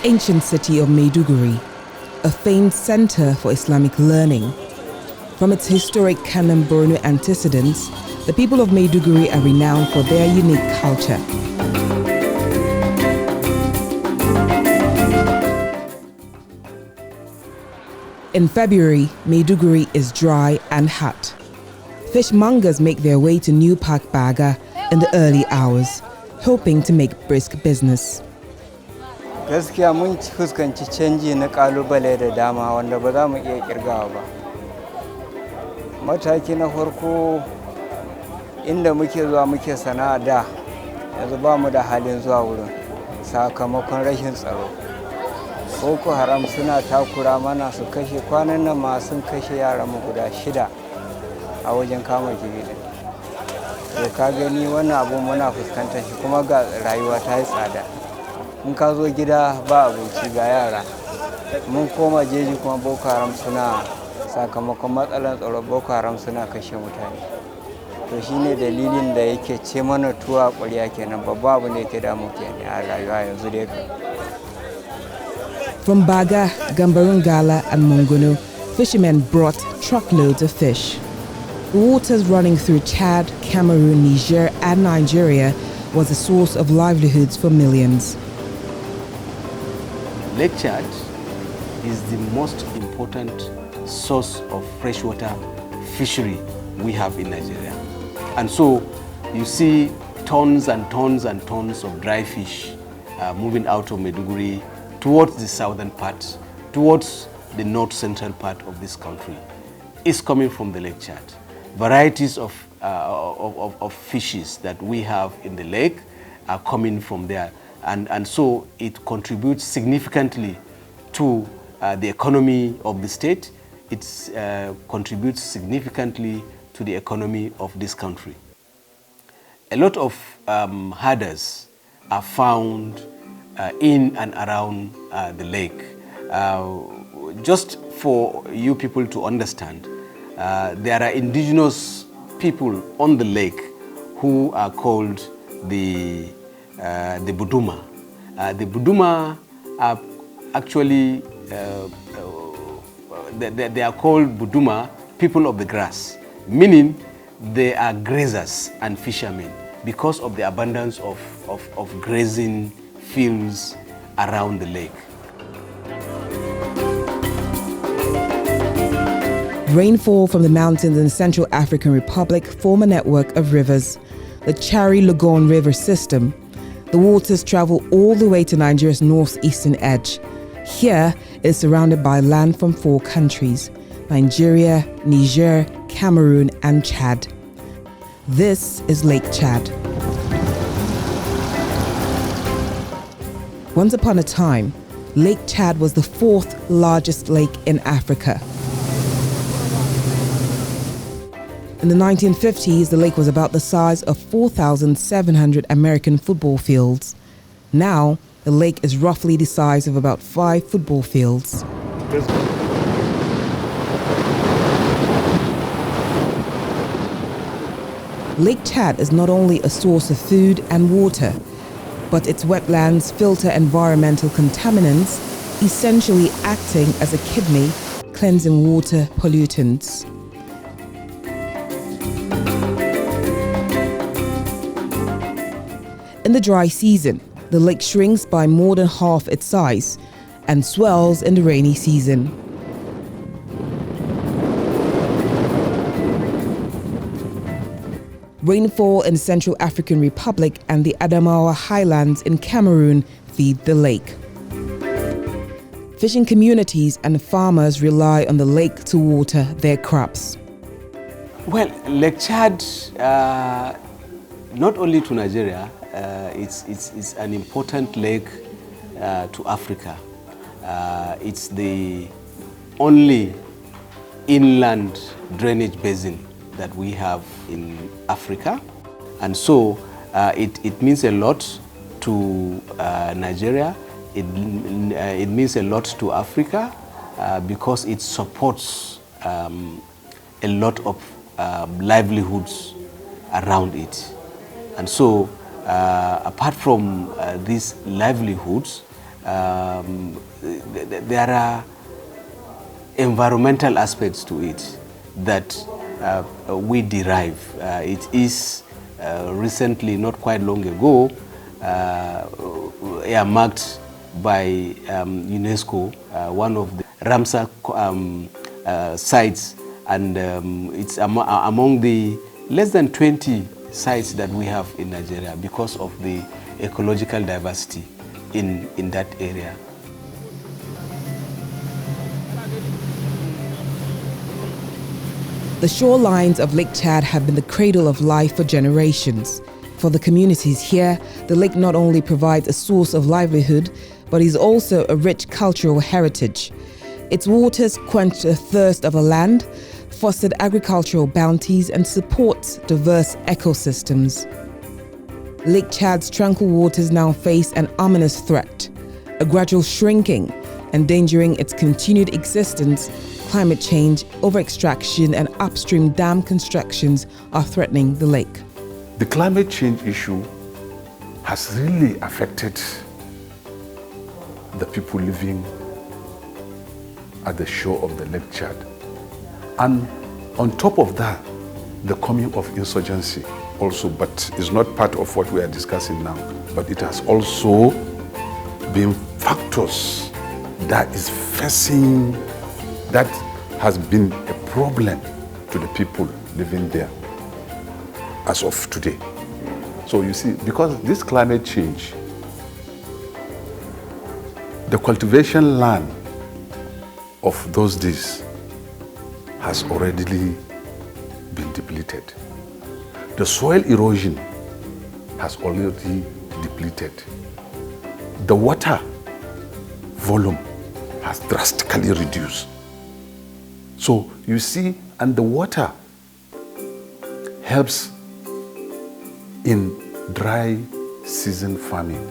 ancient city of Maiduguri, a famed center for Islamic learning. From its historic Kanem-Borno antecedents, the people of Maiduguri are renowned for their unique culture. In February, Maiduguri is dry and hot. Fishmongers make their way to New Park Baga in the early hours, hoping to make brisk business. Gaskiya mun fuskanci canji na kalubale da dama wanda ba za mu iya kirgawa ba. Mataki na farko inda muke zuwa muke sana'a da yanzu ba mu da halin zuwa wurin sakamakon rashin tsaro. Boko Haram suna takura mana su kashe kwanan nan ma sun kashe yaran mu guda 6 a wajen kama kibi. To ka gani wannan abu muna fuskantar shi kuma ga rayuwa ta yi tsada. In ka zo gida ba abinci ga yara. Mun koma jeji kuma Boko Haram suna sakamakon matsalar tsaro Boko Haram suna kashe mutane. To shine dalilin da yake ce mana tuwa ƙwarya kenan babba abu ne yake damu kenan a rayuwa yanzu dai. From Baga, Gambarungala and Mongono, fishermen brought truckloads of fish. The waters running through Chad, Cameroon, Niger and Nigeria was a source of livelihoods for millions. Lake Chad is the most important source of freshwater fishery we have in Nigeria. And so you see tons and tons and tons of dry fish moving out of Maiduguri towards the southern part, towards the north-central part of this country. It's coming from the Lake Chad. Varieties of fishes that we have in the lake are coming from there. And so it contributes significantly to the economy of the state. It contributes significantly to the economy of this country. A lot of herders are found in and around the lake. Just for you people to understand, there are indigenous people on the lake who are called the Buduma. The Buduma are actually, they are called Buduma, people of the grass, meaning they are grazers and fishermen because of the abundance of grazing fields around the lake. Rainfall from the mountains in the Central African Republic form a network of rivers, the Chari-Lagon River system. The waters travel all the way to Nigeria's northeastern edge. Here, it is surrounded by land from 4 countries: Nigeria, Niger, Cameroon and Chad. This is Lake Chad. Once upon a time, Lake Chad was the 4th largest lake in Africa. In the 1950s, the lake was about the size of 4,700 American football fields. Now, the lake is roughly the size of about 5 football fields. Lake Chad is not only a source of food and water, but its wetlands filter environmental contaminants, essentially acting as a kidney, cleansing water pollutants. In the dry season, the lake shrinks by more than half its size and swells in the rainy season. Rainfall in the Central African Republic and the Adamawa Highlands in Cameroon feed the lake. Fishing communities and farmers rely on the lake to water their crops. Well, Lake Chad, not only to Nigeria, it's an important lake to Africa. It's the only inland drainage basin that we have in Africa, and so it means a lot to Nigeria. It means a lot to Africa because it supports a lot of livelihoods around it. And so apart from these livelihoods, there are environmental aspects to it that we derive. It is recently, not quite long ago, earmarked by UNESCO, one of the Ramsar sites, and it's among the less than 20 sites that we have in Nigeria because of the ecological diversity in that area. The shorelines of Lake Chad have been the cradle of life for generations. For the communities here, the lake not only provides a source of livelihood, but is also a rich cultural heritage. Its waters quench the thirst of a land, fostered agricultural bounties, and supports diverse ecosystems. Lake Chad's tranquil waters now face an ominous threat, a gradual shrinking, endangering its continued existence. Climate change, over-extraction, and upstream dam constructions are threatening the lake. The climate change issue has really affected the people living at the shore of the Lake Chad. And on top of that, the coming of insurgency also, but it's not part of what we are discussing now, but it has also been factors that is facing, that has been a problem to the people living there as of today. So you see, because this climate change, the cultivation land of those days has already been depleted. The soil erosion has already depleted. The water volume has drastically reduced. So you see, and the water helps in dry season farming,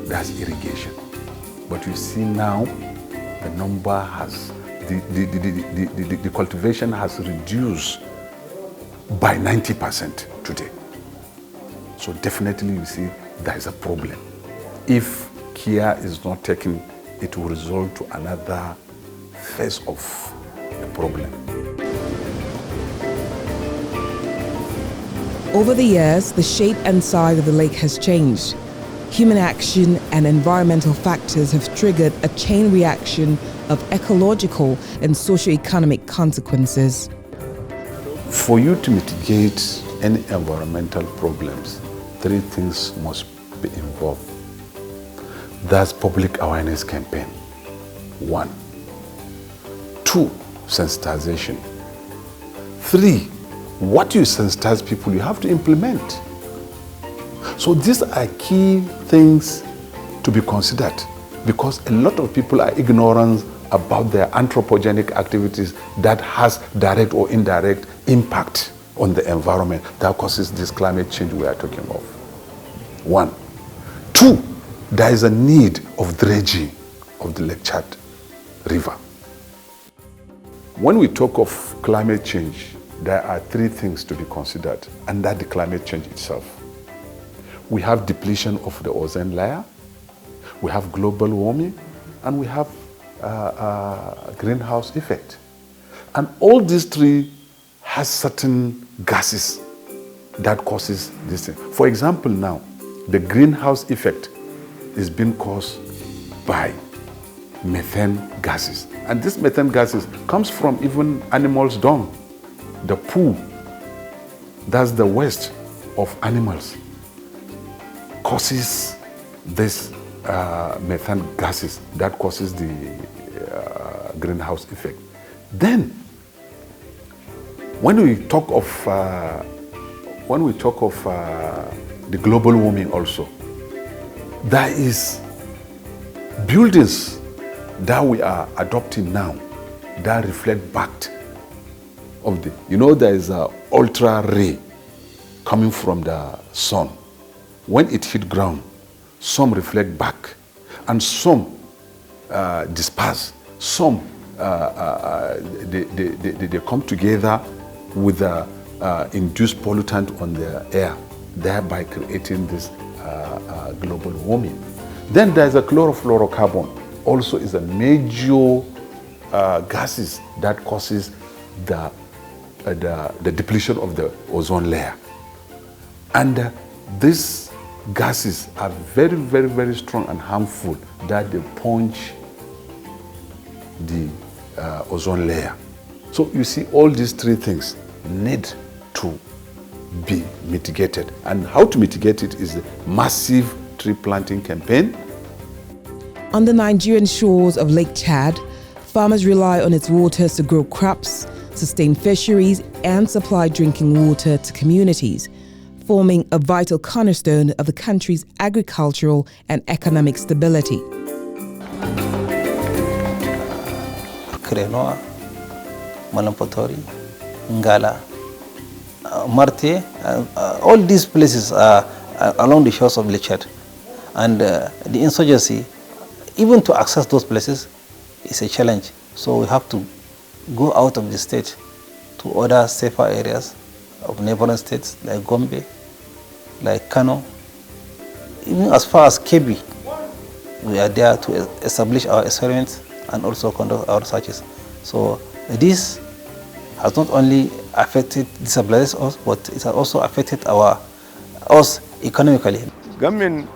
that's irrigation. But you see now, the number has, the cultivation has reduced by 90% today. So definitely you see there is a problem. If care is not taken, it will result to another phase of the problem. Over the years, the shape and size of the lake has changed. Human action and environmental factors have triggered a chain reaction of ecological and socio-economic consequences. For you to mitigate any environmental problems, 3 things must be involved. That's public awareness campaign, 1. 2, sensitization. 3, what you sensitize people, you have to implement. So these are key things to be considered, because a lot of people are ignorant about their anthropogenic activities that has direct or indirect impact on the environment that causes this climate change we are talking of. 1. 2, there is a need of dredging of the Lake Chad River. When we talk of climate change, there are 3 things to be considered under the climate change itself. We have depletion of the ozone layer, we have global warming, and we have greenhouse effect. And all these 3 has certain gases that causes this thing. For example now, the greenhouse effect is being caused by methane gases. And this methane gases comes from even animals' dung. The poo, that's the waste of animals, causes this methane gases that causes the greenhouse effect. Then, when we talk of the global warming also, there is buildings that we are adopting now that reflect back of the, there is an ultra ray coming from the sun. When it hit ground, some reflect back and some disperse. Some they come together with the induced pollutant on the air, thereby creating this global warming. Then there's a chlorofluorocarbon, also is a major gases that causes the depletion of the ozone layer. And these gases are very, very, very strong and harmful that they punch the ozone layer. So you see, all these three things need to be mitigated. And how to mitigate it is a massive tree planting campaign. On the Nigerian shores of Lake Chad, farmers rely on its waters to grow crops, sustain fisheries, and supply drinking water to communities, forming a vital cornerstone of the country's agricultural and economic stability. Krenoa, Malampatori, Ngala, Marte, all these places are along the shores of Lake Chad. And the insurgency, even to access those places, is a challenge. So we have to go out of the state to other safer areas of neighboring states like Gombe, like Kano, even as far as Kebbi. We are there to establish our experiments and also conduct our researches. So this has not only affected, disabilities us, but it has also affected us economically. Government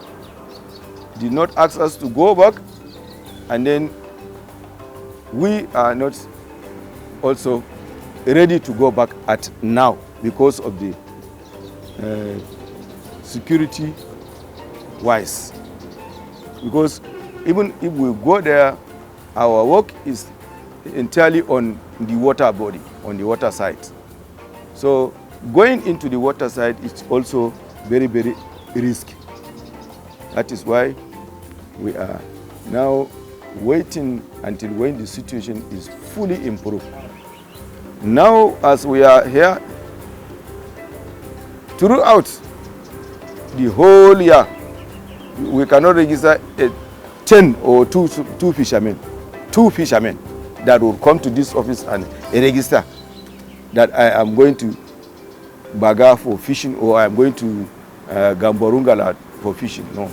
did not ask us to go back, and then we are not also ready to go back at now because of the security wise. Because even if we go there, our work is entirely on the water body, on the water side. So going into the water side is also very, very risky. That is why we are now waiting until when the situation is fully improved. Now, as we are here, throughout the whole year, we cannot register 10 or two fishermen that will come to this office and register that I am going to Baga for fishing or I am going to Gamborungala for fishing. No,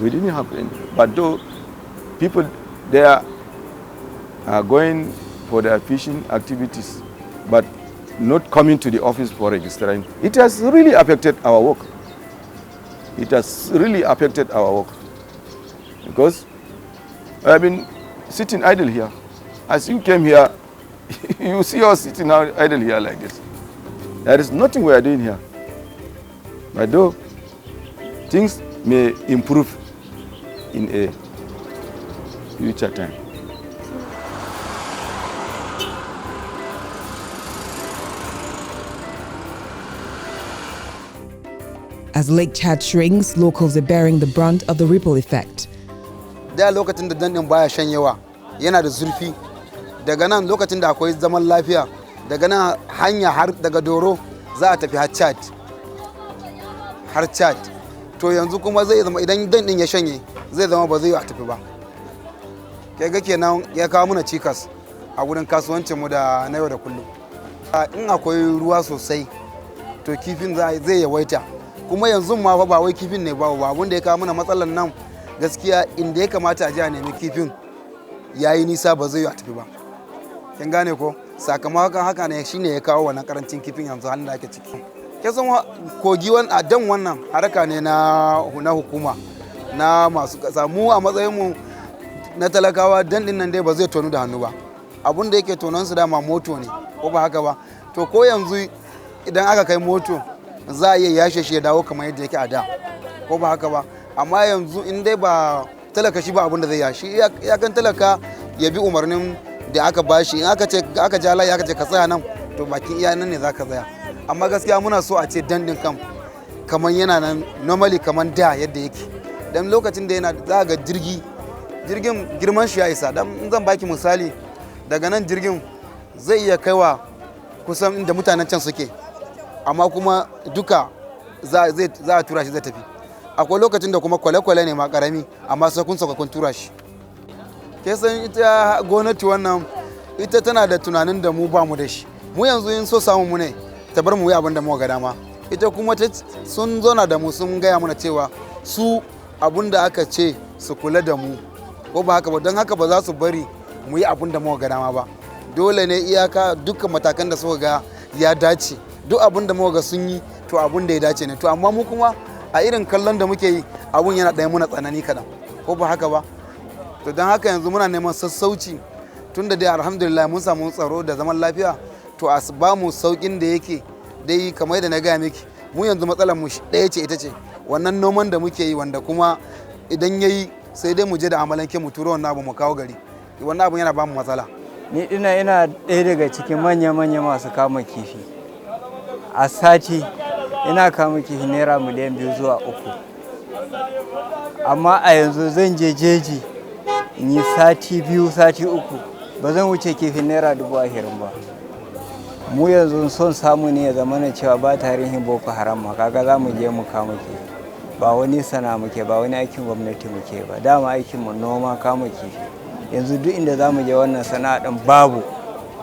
we didn't have any. But though people there are going for their fishing activities, but not coming to the office for registering, it has really affected our work. It has really affected our work because I've been sitting idle here. As you came here, you see us sitting idle here like this. There is nothing we are doing here. But though things may improve in a future time. As Lake Chad shrinks, locals are bearing the brunt of the ripple effect. Da lokacin da dandin baya shanyewa yana da zurfi, daga nan lokacin da akwai zaman lafiya, daga nan hanya har daga Doro za a tafi har Chad. To yanzu kuma zai zama idan dandin ya shanye zai zama ba zai a tafi ba. Kaga kenan ya kawo mana cikas a gurin kasuwancin mu da na yau da kullum. In akwai ruwa sosai to kifin zai yawaita. Kuma yanzu ma fa ba wai kifin ne ba abun da ya kawo mana matsalar nan gaskiya inda ya kamata a ji a nemi kifin yayi nisa ba zai yi a tafi ba. Kin gane ko? Sakamakon haka ne shine ya kawo wannan karancin kifin yanzu halin da ake ciki. Kin san kogi a dan wannan haraka ne na hukuma na masu kasa. Mu a matsayin mu na talakawa dan din nan dai ba zai tonu da hannu ba. Abun da yake tonon su dama moto ne ko ba haka ba. To ko yanzu idan aka kai moto za a iya yashe shi ya dawo kamar yadda yake a da ko ba haka ba. Amma yanzu in dai ba talaka shi ba abin da zai yashi ya kan talaka ya bi umarnin da aka bashi in aka ja layi aka ce ka tsaya nan to bakin iya nan ne za ka tsaya. Amma gaskiya muna so a ce dandin kam kamar yana nan normally kamar da yadda yake. Dan lokacin da yana za ga jirgin girman shi ya isa. Dan in zan baki misali daga nan jirgin zai iya kaiwa kusan inda mutanen can suke. Amma kuma duka za a tura shi zai tafi. Akwai lokacin da kuma kwale-kwale ne ma karami amma sai kun sauka kun tura shi. Ke san ita gwamnati wannan ita tana da tunanin da mu ba mu da shi. Mu yanzu in so samu mu ne ta bar mu yi abin da mu ga dama. Ita kuma sun zauna da mu sun gaya mana cewa su abun da aka ce su kula da mu ko ba haka ba, don haka ba za su bari mu yi abun da muka ga dama ba. Dole ne iyaka dukkan matakan da suka ga ya dace, duk abun da muka ga sun yi to abun da ya dace ne. To amma mu kuma a irin kallon da muke yi abun yana ɗaya muna tsanani kaɗan ko ba haka ba. To don haka yanzu muna neman sassauci tun da dai alhamdulillah mun samu tsaro da zaman lafiya, to a ba mu saukin da yake dai kamar yadda na gaya miki, mu yanzu matsalar mu ɗaya ce, ita ce wannan noman da muke yi, wanda kuma idan yayi sai dai mu je da amalanke mu turo wannan abu mu kawo gari. Wannan abu yana ba mu matsala. Ni ina ɗaya daga cikin manya-manya masu kama kifi. A sati ina kama kifi naira miliyan 2 zuwa 3. Amma a yanzu zan je jeji in yi sati 2 sati 3 ba zan wuce kifin naira 20,000 ba. Mu yanzu son samu ne ya zama na cewa ba tarihin Boko Haram ma, kaga za mu je mu kama kifi. Ba wani sana muke, ba wani aikin gwamnati muke ba, dama aikin mu noma kama kifi. Yanzu duk inda za mu je wannan sana'a ɗin babu,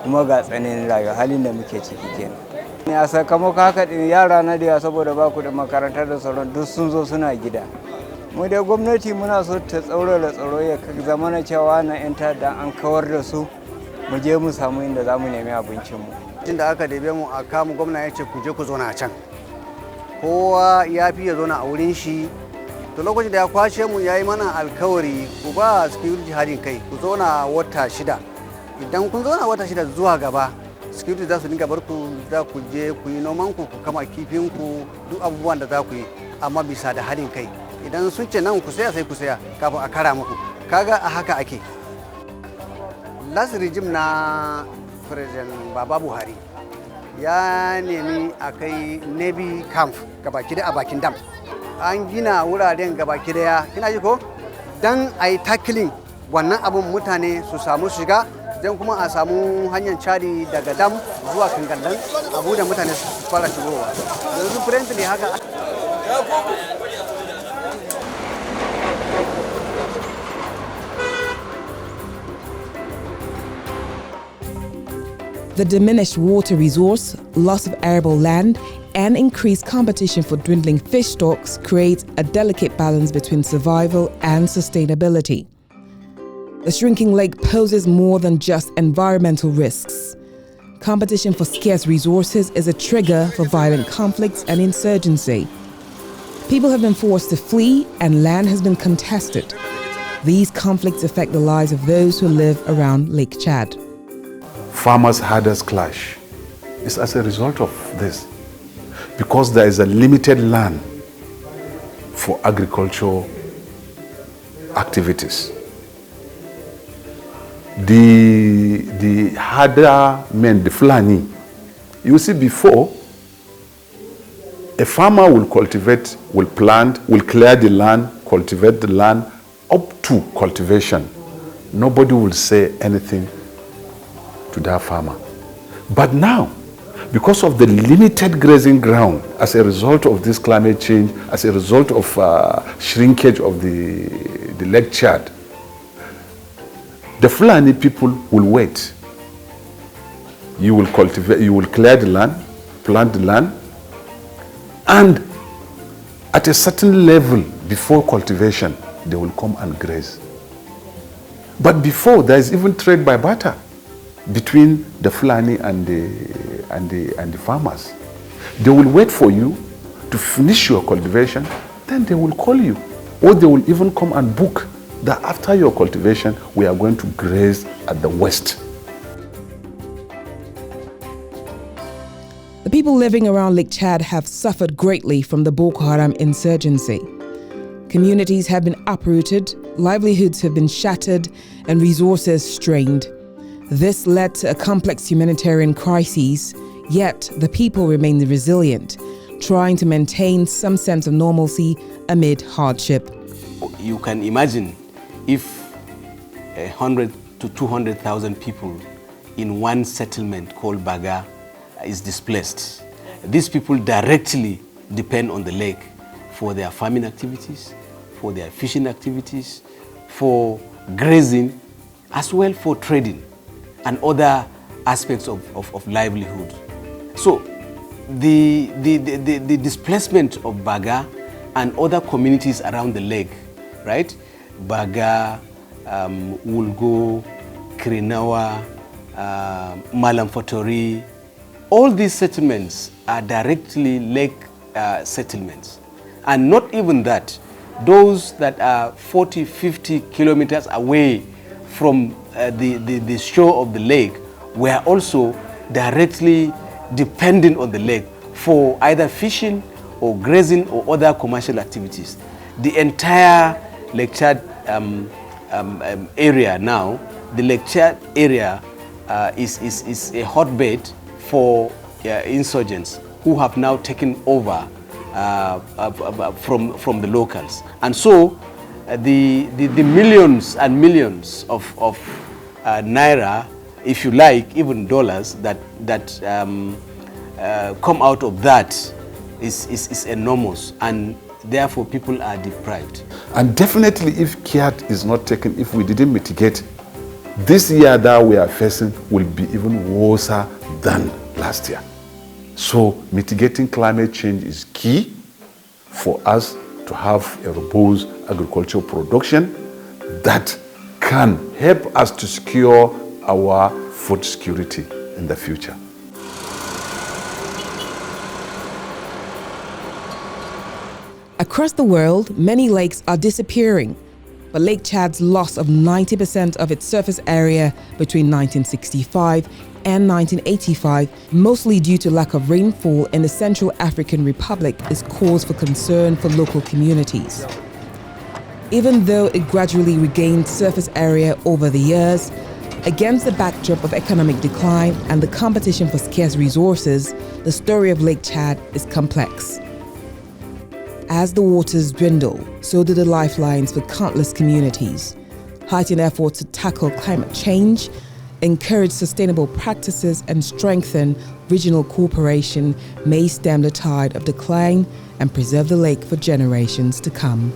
kuma ga tsananin rayuwa halin da muke ciki kenan. A sakamakon haka ɗin yara na da saboda ba kuɗin makaranta da sauran duk sun zo suna gida. Mu dai gwamnati muna so ta tsaurara tsaro ya zama na cewa na 'yan ta'adda an kawar da su, mu je mu samu inda za mu nemi abincinmu. Inda aka dabe mu a kamu, gwamna ya ce ku je ku zauna a can. Kowa ya fi ya zauna a wurin shi. To lokacin da ya kwashe mu ya yi mana alkawari ku ba security haɗin kai, ku zauna wata 6. Idan kun zauna wata 6 zuwa gaba, security za su dinga bar ku, za ku je ku yi noman ku kama kifin ku, duk abubuwan da za ku yi, amma bisa da haɗin kai. Idan sun ce nan ku saya sai ku saya kafin a kara muku. Kaga a haka ake. Last regime na President Baba Buhari ya nemi a kai Navy camp gabaki da a bakin dam. An gina wuraren gabaki daya, kina ji ko? Dan a yi tackling wannan abun, mutane su samu shiga, don kuma a samu hanyar cari daga dam zuwa kangallan abu da mutane su fara shigowa. Yanzu friendly haka. The diminished water resource, loss of arable land, and increased competition for dwindling fish stocks creates a delicate balance between survival and sustainability. The shrinking lake poses more than just environmental risks. Competition for scarce resources is a trigger for violent conflicts and insurgency. People have been forced to flee and land has been contested. These conflicts affect the lives of those who live around Lake Chad. Farmers-herders clash is as a result of this, because there is a limited land for agricultural activities. The herder men, the Fulani, you see, before, a farmer will cultivate, will plant, will clear the land, cultivate the land up to cultivation. Nobody will say anything to that farmer. But now, because of the limited grazing ground as a result of this climate change, as a result of shrinkage of the Lake Chad, the Fulani people will wait. You will cultivate, you will clear the land, plant the land, and at a certain level before cultivation, they will come and graze. But before, there is even trade by barter between the Fulani and the farmers. They will wait for you to finish your cultivation, then they will call you. Or they will even come and book that after your cultivation, we are going to graze at the west. The people living around Lake Chad have suffered greatly from the Boko Haram insurgency. Communities have been uprooted, livelihoods have been shattered, and resources strained. This led to a complex humanitarian crisis, yet the people remain resilient, trying to maintain some sense of normalcy amid hardship. You can imagine if 100 to 200,000 people in one settlement called Baga is displaced. These people directly depend on the lake for their farming activities, for their fishing activities, for grazing, as well for trading and other aspects of livelihood. So the displacement of Baga and other communities around the lake right? Baga, Wulgo, Kirinawa, Malamfatori, all these settlements are directly lake settlements. And not even that, those that are 40, 50 kilometers away from the shore of the lake were also directly dependent on the lake for either fishing or grazing or other commercial activities. The entire Lake Chad area now, the Lake Chad area is a hotbed for insurgents who have now taken over from the locals. And so the millions and millions of naira, if you like, even dollars that come out of that is enormous, and therefore people are deprived. And definitely if care is not taken, if we didn't mitigate, this year that we are facing will be even worse than last year. So mitigating climate change is key for us to have a robust agricultural production that can help us to secure our food security in the future. Across the world, many lakes are disappearing, but Lake Chad's loss of 90% of its surface area between 1965 and 1985, mostly due to lack of rainfall in the Central African Republic, is cause for concern for local communities. Even though it gradually regained surface area over the years, against the backdrop of economic decline and the competition for scarce resources, the story of Lake Chad is complex. As the waters dwindle, so do the lifelines for countless communities. Heightened efforts to tackle climate change, encourage sustainable practices, and strengthen regional cooperation may stem the tide of decline and preserve the lake for generations to come.